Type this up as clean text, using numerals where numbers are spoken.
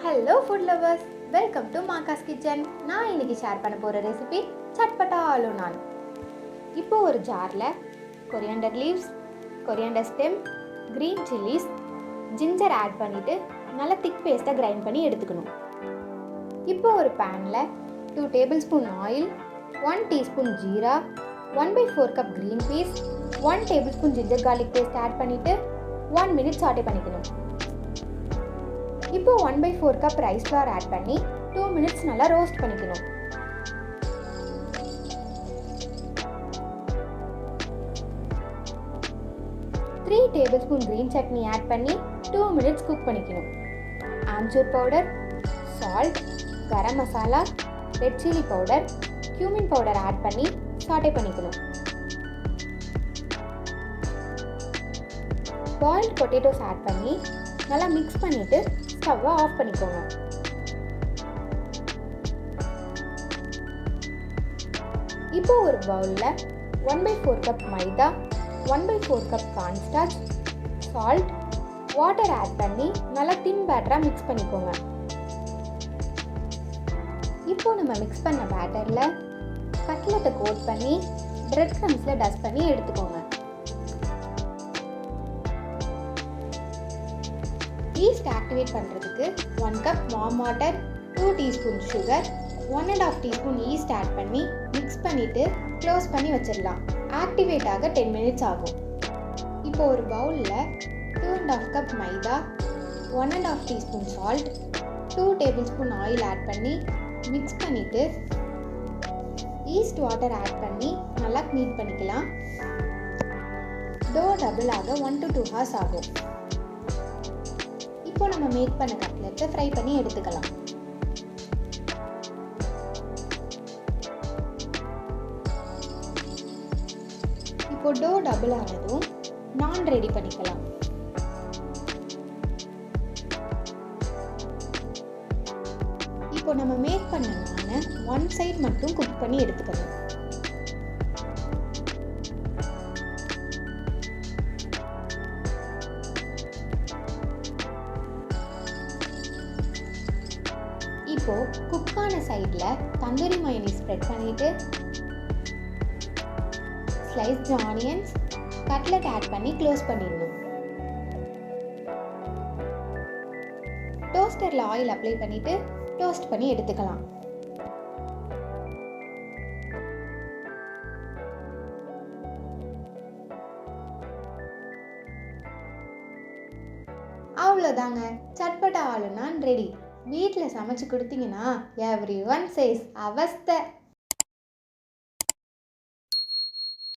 Hello food lovers, welcome to Maga's kitchen. நான் இன்னைக்கு share பண்ண போகிற ரெசிபி சட்பட்டா ஆலு நான். இப்போ ஒரு ஜாரில் coriander leaves, coriander stem, green chillies, ginger add பண்ணிவிட்டு நல்லா திக் பேஸ்ட்டாக கிரைண்ட் பண்ணி எடுத்துக்கணும். இப்போ ஒரு பேனில் 2 tablespoon oil, 1 teaspoon jeera, 1/4 cup green peas, 1 tablespoon ginger garlic paste add பண்ணிவிட்டு 1 மினிட் சாட்டே பண்ணிக்கணும். இப்போ 1/4 கப் ரைஸ் ஃப்ளவர் ஆட் பண்ணி 2 மினிட்ஸ் நல்லா ரோஸ்ட் பண்ணிக்கணும். Three tablespoon green chutney add பண்ணி 2 மினிட்ஸ் குக் பண்ணிக்கணும். Amchur powder, salt, garam masala, red chilli powder, cumin powder add பண்ணி சாட்டே பண்ணிக்கணும். பாயில்ட் பொட்டேட்டோஸ் ஆட் பண்ணி நல்லா மிக்ஸ் பண்ணிவிட்டு ஸ்டவ்வை ஆஃப் பண்ணிக்கோங்க. இப்போ ஒரு பவுலில் 1/4 cup maida, 1/4 cup cornstarch, salt, water add பண்ணி நல்லா தின் பேட்டராக மிக்ஸ் பண்ணிக்கோங்க. இப்போ நம்ம மிக்ஸ் பண்ண பேட்டரில் கட்லெட்டை கோட் பண்ணி பிரெட் க்ரம்ஸில் டஸ்ட் பண்ணி எடுத்துக்கோங்க. ஈஸ்ட் ஆக்டிவேட் பண்ணுறதுக்கு 1 cup warm water, 2 teaspoon sugar, 1.5 teaspoon yeast add பண்ணி மிக்ஸ் பண்ணிவிட்டு க்ளோஸ் பண்ணி வச்சிடலாம். ஆக்டிவேட் ஆக 10 மினிட்ஸ் ஆகும். இப்போ ஒரு பவுலில் 2.5 cup maida, 1.5 teaspoon salt, 2 tablespoon oil add பண்ணி மிக்ஸ் பண்ணிவிட்டு ஈஸ்ட் வாட்டர் ஆட் பண்ணி நல்லா கனீட் பண்ணிக்கலாம். டோ டபுள் ஆக 1 to 2 hours ஆகும். இப்போ நம்ம மேக் பண்ண கட்லெட்டை ஃப்ரை பண்ணி எடுத்துக்கலாம். இப்போ டோ டபுள் ஆனதும் நான் ரெடி பண்ணிக்கலாம். இப்போ நம்ம மேக் பண்ண நானை 1 சைடு மட்டும் குக் பண்ணி எடுத்துக்கலாம். இப்போ குக்கான சைடில் தந்தூரி மயோனீஸ் ஸ்ப்ரெட் பண்ணிவிட்டு ஸ்லைஸ்ட் ஆனியன்ஸ், கட்லெட் ஆட் பண்ணி க்ளோஸ் பண்ணிடணும். டோஸ்டரில் ஆயில் அப்ளை பண்ணிவிட்டு டோஸ்ட் பண்ணி எடுத்துக்கலாம். அவ்வளோதாங்க, சட்பட்டா ஆலு நான் ரெடி. வீட்டில் சமைச்சு கொடுத்தீங்கன்னா எவ்ரி ஒன் சேஸ் அவஸ்தை.